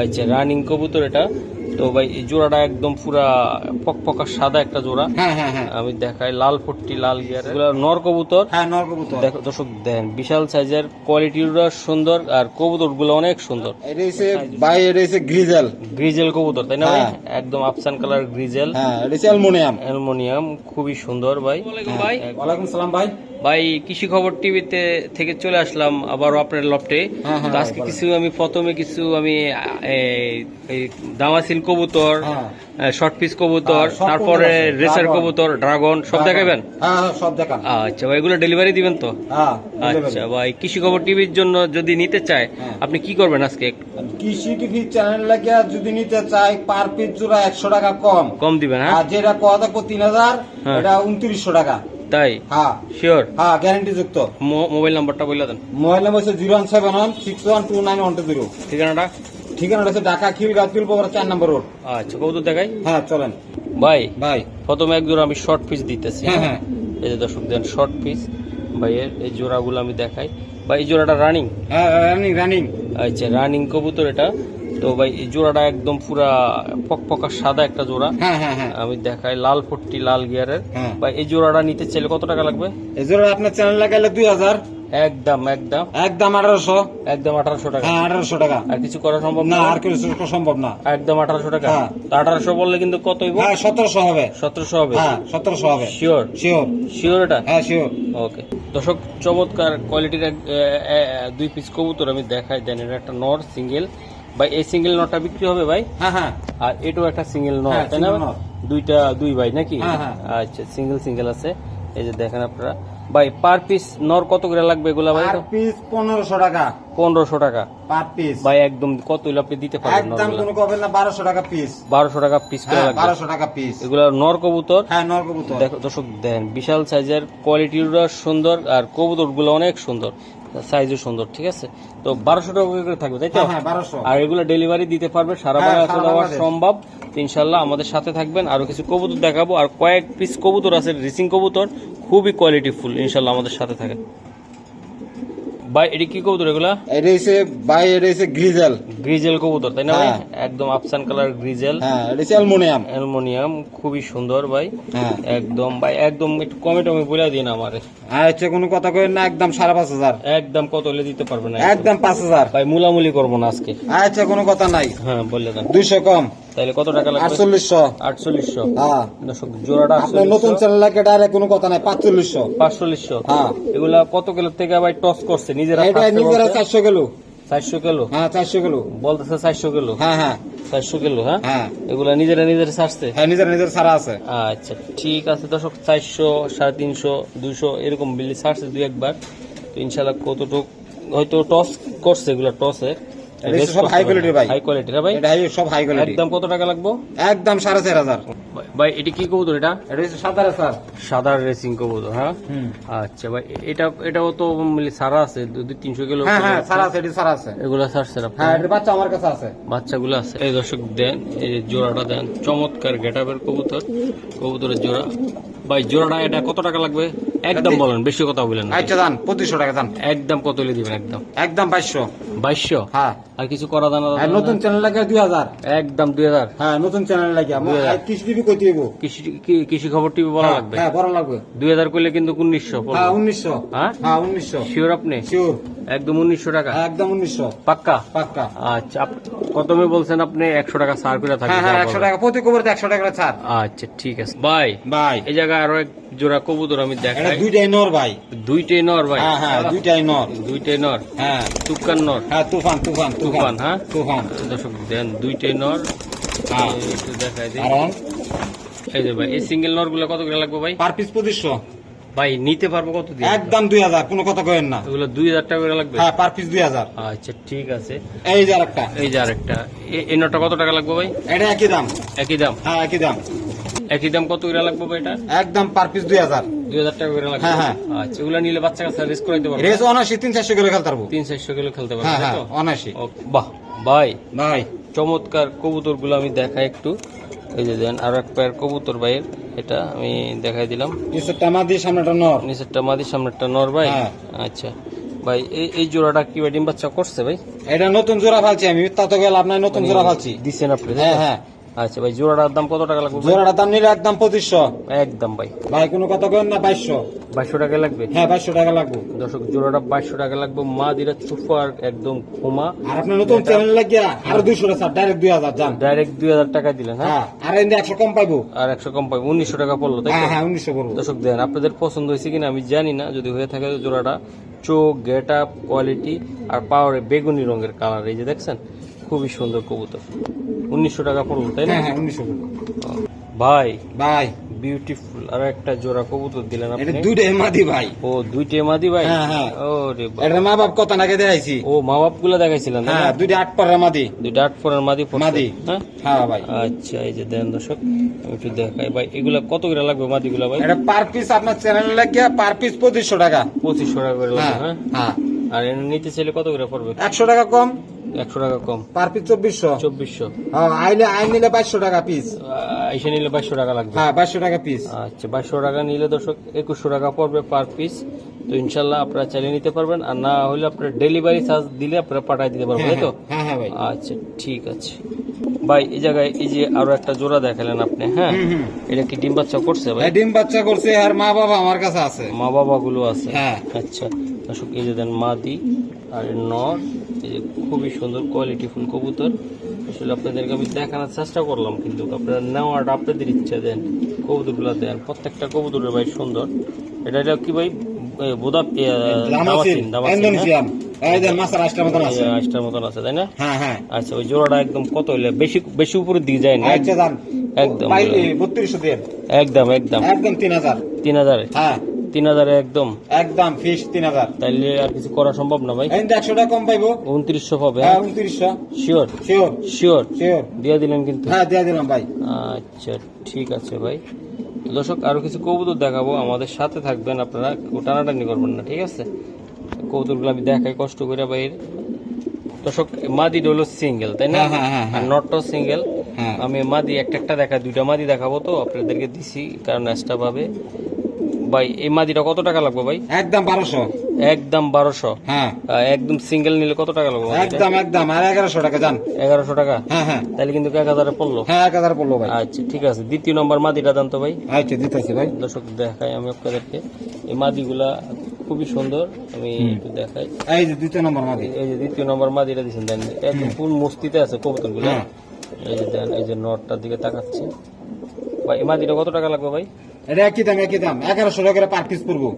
আচ্ছা, রানিং কবুতর এটা। তো ভাই এই জোড়াটা একদম পুরা পকপকা সাদা একটা জোড়া। হ্যাঁ হ্যাঁ হ্যাঁ আমি দেখাই, লাল পট্টি লাল গিয়ার, এগুলো নর কবুতর। হ্যাঁ নর কবুতর। দেখো দর্শক, দেন বিশাল সাইজের, কোয়ালিটিটা সুন্দর আর কবুতর গুলো অনেক সুন্দর। এটা হচ্ছে ভাই, এটা হচ্ছে গ্রিজেল। গ্রিজেল কবুতর তাই না ভাই? হ্যাঁ। একদম আফসান কালার গ্রিজেল। হ্যাঁ এটা হচ্ছে অ্যালুমিনিয়াম। অ্যালুমিনিয়াম, খুবই সুন্দর ভাই। ভাই ওয়ালাইকুম সালাম ভাই। ভাই কৃষি খবর টিভিতে থেকে চলে আসলাম আবারও আপনার লফটে। হ্যাঁ, হ্যাঁ, তো আজকে বলেন। প্রথমে কিছু আমি এই দামাসিল কবুতর, হ্যাঁ। শর্ট পিস কবুতর, হ্যাঁ, সব তারপরে কবুতর আছে, রেসার ড্রাগন। কবুতর, ড্রাগন সব দেখাবেন? হ্যাঁ হ্যাঁ সব দেখান। আচ্ছা ভাই, এগুলো ডেলিভারি দিবেন তো? হ্যাঁ আচ্ছা ভাই, কৃষি খবর টিভির জন্য যদি নিতে চায় হ্যাঁ। আপনি কি করবেন আজকে? কৃষি টিভি চ্যানেল লাগিয়া যদি নিতে চাই পার পিস জোড়া 100 টাকা কম। কম দিবেন? হ্যাঁ, আর যেটা কথা থাকবো 3000, হ্যাঁ। এটা 2900 টাকা। তাই? হ্যাঁ শিওর? হ্যাঁ গ্যারান্টি যুক্ত। মোবাইল নাম্বারটা বলে দেন। মোবাইল নাম্বার হচ্ছে 01716129120। ঠিকানাটা? ঠিকানা হচ্ছে ঢাকা খিলগাঁও তিলপোখরা 4 নম্বর রোড। আচ্ছা, কবুতর দেখাই হ্যাঁ চলেন ভাই। ভাই। প্রথমে এক জোড়া আমি শর্ট পিস দিতেছি। হ্যাঁ হ্যাঁ এই যে দর্শক দেন, শর্ট পিস ভাইয়ের এই জোড়াগুলো আমি দেখাই। ভাই এই জোড়াটা রানিং? হ্যাঁ রানিং রানিং। আচ্ছা, রানিং কবুতর এটা। তো ভাই এই জোড়াটা একদম পুরা পকপকা সাদা একটা জোড়া। হ্যাঁ হ্যাঁ হ্যাঁ আমি দেখাই, লাল পট্টি লাল গিয়ারের। হ্যাঁ। ভাই এই জোড়াটা নিতে চাইলে কত টাকা লাগবে? এই জোড়া আপনার চ্যানেল লাগাইলে 2000। একদম একদম একদম 1800। একদম 1800 টাকা। হ্যাঁ 1800 টাকা। আর কিছু করা সম্ভব না না? আর কিছু সম্ভব না। একদম 1800 টাকা। হ্যাঁ। তো 1800 বললে কিন্তু কত হইব? হ্যাঁ 1700 হবে। 1700 হবে? হ্যাঁ 1700 হবে। শিওর? শিওর। শিওর এটা? হ্যাঁ শিওর। ওকে দর্শক, চমৎকার কোয়ালিটির দুই পিস কবুতর আমি দেখাই। দেন এটা একটা নর সিঙ্গেল ভাই। এই সিঙ্গেল নরটা বিক্রি হবে ভাই? হ্যাঁ হ্যাঁ আর এটাও একটা সিঙ্গেল নর হ্যাঁ, তাই না? single নর। দুই ভাই নাকি? হ্যাঁ, হ্যাঁ। আচ্ছা, সিঙ্গেল আছে। এই যে দেখেন আপনারা ভাই, পার পিস নর কত করে লাগবে এগুলা ভাই? পার পিস 1500 টাকা। 1500 টাকা পার পিস ভাই। একদম কত হইলে আপনি দিতে পারবেন? একদম কোনো কবে না, 1200 টাকা পিস। 1200 টাকা পিস করে হ্যাঁ লাগবে? 1200 টাকা পিস। এগুলা নর কবুতর। হ্যাঁ নর কবুতর। দেখো দর্শক, দেন বিশাল সাইজের, কোয়ালিটিটা সুন্দর আর কবুতর গুলো অনেক সুন্দর, সাইজও সুন্দর। ঠিক আছে, তো 1200 টাকা করে থাকবে তাই তো? হ্যাঁ হ্যাঁ 1200। আর এগুলো ডেলিভারি দিতে পারবে সারা হ্যাঁ, বাংলাদেশে সারা দেওয়া বাংলাদেশ। সম্ভব। তো ইনশাল্লাহ আমাদের সাথে থাকবেন, আরো কিছু কবুতর দেখাবো। আর কয়েক পিস কবুতর আছে, রিসিং কবুতর, খুবই কোয়ালিটিফুল। ইনশাল্লাহ আমাদের সাথে থাকেন ভাই। এটি কি কবুতর এগুলা? এটা হচ্ছে ভাই, এটা হচ্ছে গ্রিজেল। গ্রিজেল কবুতর তাই না ভাই? হ্যাঁ। একদম আফসান কালার গ্রিজেল। হ্যাঁ এটা হচ্ছে অ্যালুমিনিয়াম। অ্যালুমিনিয়াম, খুবই সুন্দর ভাই। হ্যাঁ একদম ভাই, একদম একটু কমে টমে বলে দিন আমারে। আচ্ছা কোনো কথা কই না, একদম 5500। একদম কত হলে দিতে পারবে না? একদম 5000 ভাই মুলামুলি করবো না আজকে। আচ্ছা কোনো কথা নাই। হ্যাঁ বললে দেন। 200 কম। তাহলে কত টাকা লাগবে? 4800। 4800। হ্যাঁ দর্শক জোড়াটা আপনার নতুন চ্যানেল লাগে ডাইরেক্ট কোনো কথা নাই, 4500। 4500। হ্যাঁ এগুলা কত কিলো থেকে ভাই টস করছে নিজেরা? এটা নিজেরা 400 কিলো। 400 কিলো হ্যাঁ 400 কিলো বলতেছে? 400 কিলো? হ্যাঁ হ্যাঁ 400 কিলো। হ্যাঁ, হ্যাঁ এগুলা নিজেরা ছাড়ছে? হ্যাঁ নিজের সারা আছে। আচ্ছা ঠিক আছে দর্শক, 400, 350, 200 এরকম বিলি ছাড়ছে দুই একবার। তো ইনশাল্লাহ কতটুক হয়তো টস করছে, এগুলা টসে এটা সব হাই কোয়ালিটির ভাই। হাই কোয়ালিটির ভাই? এটা সব হাই কোয়ালিটি। একদম কত টাকা লাগবে? একদম 4500। ভাই এটি কি কবুতর এটা? এটা হচ্ছে সাদা স্যার। সাদা রেসিং কবুতর। হ্যাঁ আচ্ছা ভাই, এটাও তো সারা আছে 200-300 কিলো? হ্যাঁ হ্যাঁ সারা আছে, এটা সারা আছে। এগুলা ছাড়ছে না? হ্যাঁ এটা বাচ্চা আমার কাছে আছে। বাচ্চাগুলো আছে। এই দর্শক দেন, এই যে জোড়াটা দেন, চমৎকার গেটাবের কবুতরের জোড়া ভাই। জোড়াটা এটা কত টাকা লাগবে একদম বলেন, বেশি কথা বলেন না। আচ্ছা দান 2500 টাকা দান। একদম কত হলে দিবেন? একদম একদম 2200। 2200? হ্যাঁ আর কিছু করা দানা? আর নতুন চ্যানেল লাগে 2000। একদম 2000। হ্যাঁ নতুন চ্যানেল লাগে আমার 2000। কৃষি টিভি কইতে দিব। কৃষি খবর টিভি বলা লাগবে? হ্যাঁ বড় লাগবে। 2000 করলে কিন্তু 1900 পড়বে। হ্যাঁ 1900। হ্যাঁ হ্যাঁ 1900। শিওর আপনি? শিওর একদম 1900 টাকা? একদম 1900 পাক্কা? পাক্কা। আচ্ছা, প্রথমে বলছেন আপনি 100 টাকা ছাড় করে থাকবে? হ্যাঁ হ্যাঁ 100 টাকা প্রতি কবুতরে 100 টাকা করে ছাড়। আচ্ছা ঠিক আছে ভাই। ভাই এই জায়গায় আরো এক জোড়া কবুতর আমি এটা দেখাই। দুইটাই নর ভাই। দুইটাই নর ভাই? হ্যাঁ হ্যাঁ দুইটাই নর। দুইটাই নর। হ্যাঁ তুকান নর? হ্যাঁ তুফান তুফান তুফান। হ্যাঁ তুফান। দর্শক দেন, দুইটাই নর। হ্যাঁ একটু দেখাই দিই। কারণ এই যে ভাই, এই সিঙ্গেল নর গুলো কত করে লাগবে ভাই? Per piece 2500। ভাই নিতে পারবো কত দিয়ে? একদম 2000, কোনো কথা কইেন না। এগুলো 2000 টাকা করে লাগবে? হ্যাঁ পার পিস 2000। আচ্ছা ঠিক আছে। এই যে আরেকটা। এই যে আরেকটা, এই নটটা কত টাকা লাগবে ভাই? এটা একই দাম। একই দাম? হ্যাঁ একই দাম। একই দাম কত করে লাগবে ভাই এটা? একদম পার পিস 2000। 2000 টাকা করে লাগবে? হ্যাঁ, হ্যাঁ। আচ্ছা, এগুলো নিলে বাচ্চা কাছে রেস করাইতে পারবে? রেস অনাশি 300-400 কিলো খেলতে পারবো। 300-400 কিলো খেলতে পারবে হ্যাঁ তাই হ্যাঁ তো? অনাশি। বাহ ভাই, ভাই চমৎকার কবুতর গুলো আমি দেখাই একটু। এই যে দেন আরো এক পেয়ার কবুতর ভাইয়ের, এটা আমি দেখাই দিলাম। নিচেরটা মাদি সামনেটা নর। নিচেরটা মাদি সামনেরটা নর ভাই? হ্যাঁ। আচ্ছা ভাই এই জোড়াটা কি ভাই ডিম বাচ্চা করছে ভাই? এটা নতুন জোড়া ফালছি আমি, তা তো গেল আপনার নতুন জোড়া ফালছি। দিচ্ছেন আপনি? হ্যাঁ হ্যাঁ। আচ্ছা ভাই, জোড়াটার দাম কত টাকা লাগবে? জোড়াটার দাম নিলে একদম 2500। একদম ভাই। ভাই কোনো কথা কেন না, 2200। 2200 টাকা লাগবে? হ্যাঁ 2200 টাকা লাগবে। দর্শক জোড়াটা 2200 টাকা লাগবে। মা দিরা সুপার একদম ঘুমা। আর আপনার নতুন চ্যানেল লাগিয়া আরো 200 টাকা ডাইরেক্ট 2000 জান। ডাইরেক্ট 2000 টাকা দিলেন? হ্যাঁ। হ্যাঁ, আর এন্ড 100 কম পাইবো। আর 100 কম পাই, 1900 টাকা পড়লো তাই হ্যাঁ তো? হ্যাঁ 1900 পড়বো। দর্শক দেন, আপনাদের পছন্দ হয়েছে কিনা আমি জানি না, যদি হয়ে থাকে জোড়াটা চোখ, গেট আপ, কোয়ালিটি আর পাওয়ারে বেগুনি রঙের কালার, এই যে দেখছেন খুবই সুন্দর কবুতর। 1900 টাকা পড়লো তাই না? হ্যাঁ হ্যাঁ 1900 পড়বো। ভাই ভাই বিউটিফুল আর একটা জোড়া কবুতর দিলেন এটা আপনি। দুইটা মাদি ভাই। ও দুইটে মাদি ভাই? হ্যাঁ হ্যাঁ। ওরে বাবা। এটা মা বাপ কত নাকি দেখাইছি। ও মা বাপ গুলা দেখাইছিলেন তাই না? হ্যাঁ দুইটা 8 পরের মাদি। দুইটা 8 ফোনের মাদি পড়ছে? মাদি। হ্যাঁ হ্যাঁ ভাই। আচ্ছা, এই যে দেন দর্শক আমি একটু দেখাই ভাই, এগুলা কত করে লাগবে মাদিগুলা ভাই? এটা পার পিস আপনার চ্যানেল লাগিয়া পার পিস 2500 টাকা। 2500 টাকা করে লাগবে। হ্যাঁ হ্যাঁ। হ্যাঁ। আর এনে নিতে চাইলে কত করে পড়বে? 100 টাকা কম। 100 টাকা কম। Per piece 2400। 2400। হ্যাঁ আইন নিলে 2200 টাকা পিস। এসে নিলে 2200 টাকা লাগবে। হ্যাঁ 2200 টাকা পিস। আচ্ছা, 2200 টাকা নিলে দর্শক 2100 টাকা পড়বে পার পিস। তো ইনশাল্লাহ আপনারা চালিয়ে নিতে পারবেন, আর না হলে আপনার ডেলিভারি চার্জ দিলে আপনারা পাঠিয়ে দিতে পারবেন, তাই তো? হ্যাঁ হ্যাঁ ভাই। আচ্ছা ঠিক আছে ভাই। এই জায়গায় এই যে আরো একটা জোড়া দেখালেন আপনি, হ্যাঁ এটা কি ডিম বাচ্চা করছে ভাই? ডিম বাচ্চা করছে, আর মা বাবা আমার কাছে আছে। মা বাবা গুলো আছে? হ্যাঁ। আচ্ছা দর্শক এই যে দেন মাদি আর নর, এই যে খুবই সুন্দর কোয়ালিটি ফুল কবুতর। আসলে আপনাদেরকে আমি দেখানোর চেষ্টা করলাম, কিন্তু আপনারা নেওয়াটা আপনাদের ইচ্ছা, দেন কবুতরগুলো দেন। প্রত্যেকটা কবুতরের ভাই সুন্দর। এটা কি ভাই বোদা দামাসিন ইন্দোনেশিয়ান। এই যে মাছের আষ্টার মতন আছে। আষ্টার মতন আছে তাই না? হ্যাঁ হ্যাঁ। আচ্ছা, ওই জোড়াটা একদম কত হইলে বেশি বেশি উপরের দিকে যায় না? আচ্ছা জান একদম ভাই 3200 দেন। একদম একদম একদম 3000। 3000? হ্যাঁ 3000 একদম একদম ফিক্স 3000। তাইলে আর কিছু করা সম্ভব না ভাই? এই 100 টাকা কম পাইবো। 2900 পাবে? হ্যাঁ 2900। শিওর? Sure sure sure. দিয়ে দিলেন কিন্তু? হ্যাঁ দিয়ে দিলাম ভাই। আচ্ছা ঠিক আছে ভাই। তো দর্শক আরো কিছু কবুতর দেখাবো, আমাদের সাথে থাকবেন আপনারা, টানাটানি করবেন না, ঠিক আছে? কবুতরগুলো আমি দেখাই কষ্ট করে ভাই। দর্শক মাদিটা হলো সিঙ্গেল তাই না? হ্যাঁ, হ্যাঁ, হ্যাঁ। আর নটটাও সিঙ্গেল। হ্যাঁ। আমি মাদি একটা দেখাই, দুইটা মাদি দেখাবো তো আপনাদেরকে দিছি, কারণ এক্সট্রা পাবে ভাই। এই মাদিটা কত টাকা লাগবে ভাই? একদম 1200। একদম 1200? হ্যাঁ একদম সিঙ্গেল নিলে কত টাকা লাগবে? একদম একদম আর 1100 টাকা জান। 1100 টাকা? হ্যাঁ হ্যাঁ। তাহলে কিন্তু 1000 পড়লো। হ্যাঁ 1000 পড়লো ভাই। আচ্ছা ঠিক আছে, দ্বিতীয় নম্বর মাদিটা দাম তো ভাই। আচ্ছা দিতেছি ভাই। দর্শক দেখাই আমি আপনাদেরকে, এই মাদিগুলা খুবই সুন্দর, আমি একটু দেখাই। এই যে দ্বিতীয় নম্বর মাদি। এই যে দ্বিতীয় নম্বর মাদিটা দিচ্ছেন দেন, একদম ফুল মস্তিতে আছে কবুতরগুলো। হ্যাঁ। এই যে দেন, এই যে নটটার দিকে তাকাচ্ছি ভাই। এই মাদিটা কত টাকা লাগবে ভাই? এটা একই দাম 1100 টাকা করে পার পিস পড়বো।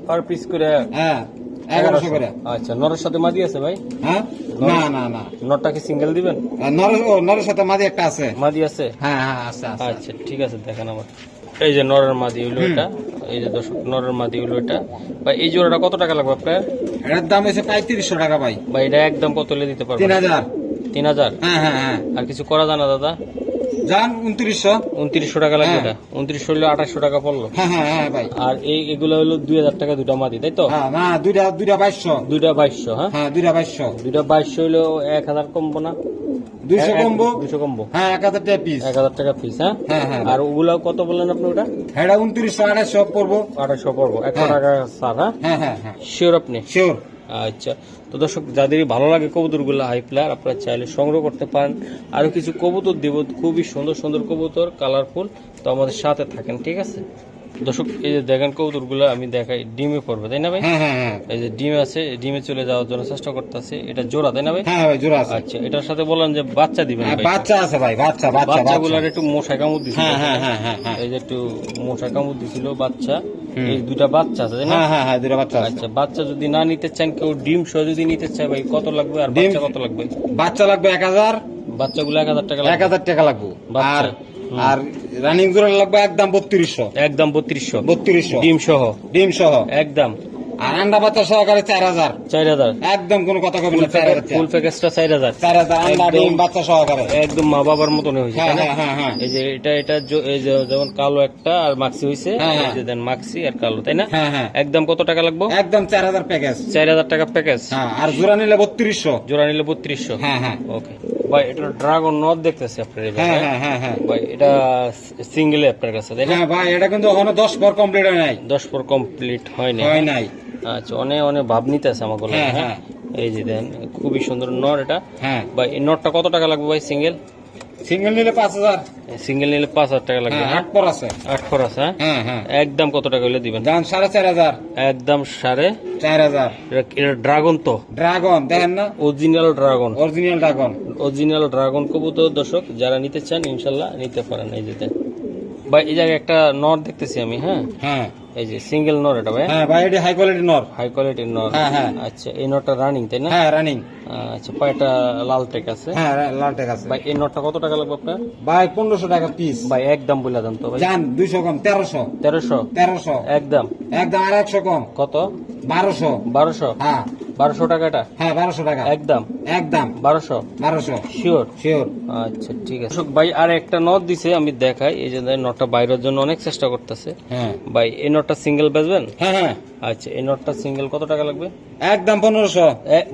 পার পিস করে? হ্যাঁ 1100 করে। আচ্ছা, নরের সাথে মাদি আছে ভাই? হ্যাঁ না না না নটটা কি সিঙ্গেল দিবেন? নরের সাথে মাদি একটা আছে। মাদি আছে? হ্যাঁ হ্যাঁ আছে আছে। আচ্ছা ঠিক আছে, দেখেন আমার। এই যে নরের মাদি হইলো এটা, এই যে দর্শক নরের মাদি হইলো এটা ভাই। এই জোড়াটা কত টাকা লাগবে আপনার? এটার দাম হয়েছে 3500 টাকা ভাই। ভাই এটা একদম কত হলে দিতে পারবেন? 3000। 3000? হ্যাঁ হ্যাঁ হ্যাঁ। আর কিছু করা যায় না দাদা? জান 2900। 2900 টাকা লাগবে হ্যাঁ। এটা? 2900 হলে 2800 টাকা পড়লো। হ্যাঁ হ্যাঁ হ্যাঁ ভাই। আর এগুলো হলো 2000 টাকা দুটা মাদি, তাই তো? হ্যাঁ না দুইটা 2200। দুইটা 2200? হ্যাঁ হ্যাঁ দুইটা 2200। দুইটা 2200 হলো 1000 কমবো না? 200 কমবো। 200 কমবো? হ্যাঁ 1000 টাকা পিস। 1000 টাকা পিস? হ্যাঁ হ্যাঁ হ্যাঁ। আর ওগুলো কত বললেন আপনি? ওটা এটা 2900 2800 পড়বো। 2800 পড়বো? 100 হ্যাঁ। টাকা স্যার? হ্যাঁ হ্যাঁ হ্যাঁ হ্যাঁ শিওর আপনি? শিওর। আচ্ছা, তো দর্শক যাদেরই ভালো লাগে কবুতরগুলো হাই প্লেয়ার, আপনারা চাইলে সংগ্রহ করতে পারেন। আরো কিছু কবুতর দেব, খুবই সুন্দর সুন্দর কবুতর, কালারফুল। তো আমাদের সাথে থাকেন, ঠিক আছে? দর্শক এই যে দেখেন কবুতরগুলো আমি দেখাই, ডিমে পড়বে তাই না ভাই? হ্যাঁ হ্যাঁ হ্যাঁ। এই যে ডিম আছে, ডিমে চলে যাওয়ার জন্য চেষ্টা করতেছে। এটা জোড়া তাই না ভাই? হ্যাঁ ভাই জোড়া আছে। আচ্ছা, এটার সাথে বললেন যে বাচ্চা দিবেন হ্যাঁ ভাই? বাচ্চা আছে ভাই, বাচ্চা বাচ্চা বাচ্চাগুলার একটু মশা কামড় দিছিল। হ্যাঁ হ্যাঁ হ্যাঁ হ্যাঁ হ্যাঁ। এই যে একটু মশা কামড় দিছিল বাচ্চা। এই দুইটা বাচ্চা আছে তাই না? হ্যাঁ হ্যাঁ হ্যাঁ দুইটা বাচ্চা আছে। আচ্ছা, বাচ্চা যদি না নিতে চান কেউ, ডিম সহ যদি নিতে চায় ভাই কত লাগবে? আর ডিম- বাচ্চা কত লাগবে? বাচ্চা লাগবে 1000। বাচ্চাগুলো 1000 টাকা লাগবে? 1000 টাকা লাগবে। বাচ্চা। আর আর রানিং জোড়া লাগবে একদম 3200। একদম 3200? 3200 ডিম সহ? ডিম সহ একদম। আর আন্ডা বাচ্চা সহকারে 4000। 4000? একদম কোনো কথা কবি না 4000 ফুল প্যাকেজটা 4000? 4000 আন্ডা একদম। ডিম বাচ্চা সহকারে। একদম মা বাবার মতন হয়েছে হ্যাঁ তাই না? হ্যাঁ হ্যাঁ হ্যাঁ। এই যে এটা এই যে যেমন কালো একটা আর মাক্সি হইছে, হ্যাঁ, হ্যাঁ। এই যে দেন মাক্সি আর কালো তাই না? হ্যাঁ হ্যাঁ। একদম কত টাকা লাগবে? একদম 4000 প্যাকেজ। 4000 টাকা প্যাকেজ? হ্যাঁ আর জোড়া নিলে 3200। জোড়া নিলে 3200? হ্যাঁ হ্যাঁ ওকে ভাই। এটা ড্রাগন নট দেখতেছি আপনার এই হ্যাঁ জায়গায়। হ্যাঁ হ্যাঁ হ্যাঁ। ভাই এটা সিঙ্গেলে আপনার কাছে তাই না? হ্যাঁ ভাই এটা কিন্তু এখনো 10 পর কমপ্লিট হয় নাই। 10 পর কমপ্লিট হয় না? হয় নাই। আচ্ছা, অনেক অনেক ভাব নিতে আছে আমার গলায়। হ্যাঁ, হ্যাঁ, হ্যাঁ। এই যে দেন খুবই সুন্দর নর এটা। হ্যাঁ, ভাই এই নরটা কত টাকা লাগবে ভাই সিঙ্গেল? সিঙ্গেল নিলে 5000। সিঙ্গেল নিলে 5000 টাকা লাগবে। হ্যাঁ, হ্যাঁ, 8 পর আছে। 8 খরচ। হ্যাঁ, হ্যাঁ, হ্যাঁ। একদম কত টাকা হলে দিবেন? দাম 4500। একদম 4000। 4000। এটা ড্রাগন তো? ড্রাগন দেখেন না, original dragon. Original dragon. Original dragon কবুতর দর্শক, যারা নিতে চান ইনশাল্লাহ নিতে পারেন। এই যে দেন ভাই, এই জায়গায় একটা নর দেখতেছি আমি। হ্যাঁ, হ্যাঁ, এই যে সিঙ্গেল নর এটা ভাই, হ্যাঁ ভাই, এটা হাই কোয়ালিটি নর। হাই কোয়ালিটির নর। হ্যাঁ, হ্যাঁ। আচ্ছা, এই নরটা রানিং তাই না? হ্যাঁ, রানিং। আচ্ছা, পায়টা লাল টেক আছে। হ্যাঁ, লাল টেক আছে। ভাই এই নরটা কত টাকা লাগবে আপনার? ভাই 1500 টাকা পিস। ভাই একদম বলে দেন তো ভাই। জান 200 কম, 1300। 1300 1300 একদম। একদম। আর 100 কম, কত? 1200। 1200? হ্যাঁ, 1200 টাকা এটা? হ্যাঁ, 1200 টাকা একদম একদম। 1200? 1200 শিওর? শিওর। আচ্ছা ঠিক আছে দর্শক, ভাই আর একটা নট দিছে আমি দেখাই। এই যে নটটা বাইরের জন্য অনেক চেষ্টা করতেছে। হ্যাঁ, ভাই এই নটটা সিঙ্গেল বেচবেন? হ্যাঁ, হ্যাঁ, আচ্ছা, এই নটটা সিঙ্গেল কত টাকা লাগবে? একদম 1500।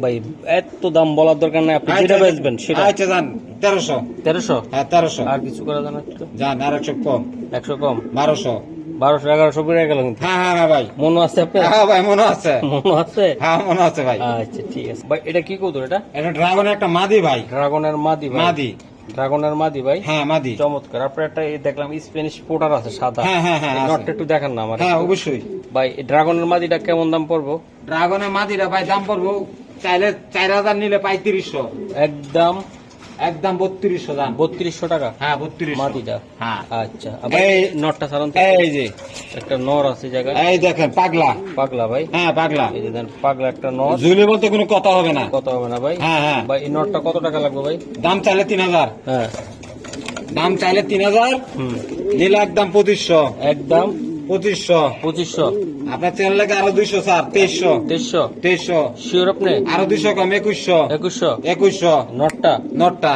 ভাই এত দাম বলার দরকার নাই, আপনি যেটা বেচবেন সেটা। আচ্ছা জান 1300। 1300? হ্যাঁ, 1300। আর কিছু করা জানা একটু? জান আর 100 কম, 100 কম? 1200। 1200 1100 বেড়ে গেল কিন্তু। হ্যাঁ, হ্যাঁ, হ্যাঁ ভাই। মনে আছে আপনার? হ্যাঁ ভাই, মনে আছে। মনে আছে? হ্যাঁ, মনে আছে ভাই। আচ্ছা ঠিক আছে ভাই, এটা কি কৌতুক? এটা এটা ড্রাগনের একটা মাদি ভাই। ড্রাগনের মাদি ভাই? মাদি। ড্রাগনের মাদি ভাই? হ্যাঁ, মাদি। চমৎকার। আপনার একটা এই দেখলাম স্প্যানিশ পোটার আছে সাদা। হ্যাঁ, হ্যাঁ, হ্যাঁ, এই আছে। নটটা একটু দেখান না আমার। হ্যাঁ, অবশ্যই। ভাই এই ড্রাগনের মাদিটা কেমন দাম পড়বো? ড্রাগনের মাদিটা ভাই দাম পড়বো চাইলে 4000, নিলে 3500। একদম একদম 3200 দাম। 3200 টাকা হ্যাঁ, 3200 মাদিটা? হ্যাঁ। আচ্ছা, আবার এই নটটা সারান তো। এই যে একটা নর আছে জায়গায়। এই দেখেন পাগলা। পাগলা ভাই? হ্যাঁ, পাগলা। এই যে দেন পাগলা একটা নর। ঝুলি বলতে কোনো কথা হবে না। কত হবে না ভাই? হ্যাঁ, হ্যাঁ। ভাই এই নটটা কত টাকা লাগবে ভাই? দাম চাইলে 3000। হ্যাঁ, দাম চাইলে 3000, হুম, নিলে একদম 2500। একদম 2500। 2500? আপনার চ্যানেল লাগে আরো 200 স্যার, 2300। 2300? 2300। শিওর আপনি? আরো 200 কম, 2100। 2100? 2100 নটটা? নটটা।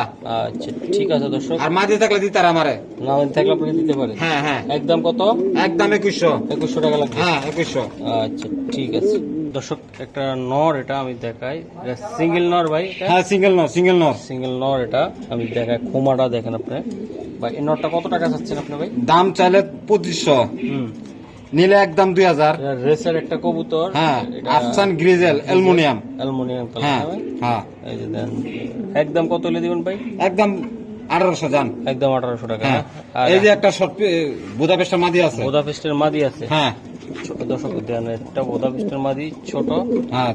আচ্ছা ঠিক আছে দর্শক, আর মাঝে থাকলে দিতার আমারে। না থাকলে আপনি দিতে পারেন। হ্যাঁ, হ্যাঁ, একদম কত? একদম 2100। 2100 টাকা লাগবে? হ্যাঁ, 2100। আচ্ছা ঠিক আছে দর্শক, একটা নর এটা আমি দেখাই। সিঙ্গেল নর ভাই? হ্যাঁ, সিঙ্গেল নর, সিঙ্গেল নর। সিঙ্গেল নর এটা আমি দেখাই। খোমাটা দেখেন আপনি ভাই। এই নরটা কত টাকা চাচ্ছেন আপনি ভাই? দাম চাইলে 2500, হুম, নিলে একদম 2000। এটা রেসের একটা কবুতর। হ্যাঁ, এটা আফসান গ্রিজেল অ্যালুমিনিয়াম। Aluminium colour. হ্যাঁ, ভাই হ্যাঁ, এই যে দেন, একদম কত হলে দিবেন ভাই? একদম 1800 জান। একদম 1800 টাকা। হ্যাঁ, আর এই যে একটা শর্ট বুদাপেস্টের মাদি আছে। বোদাপেস্টের মাদি আছে? হ্যাঁ, দর্শক দেন, একটা বোদাপেস্টের মাদি ছোট। হ্যাঁ।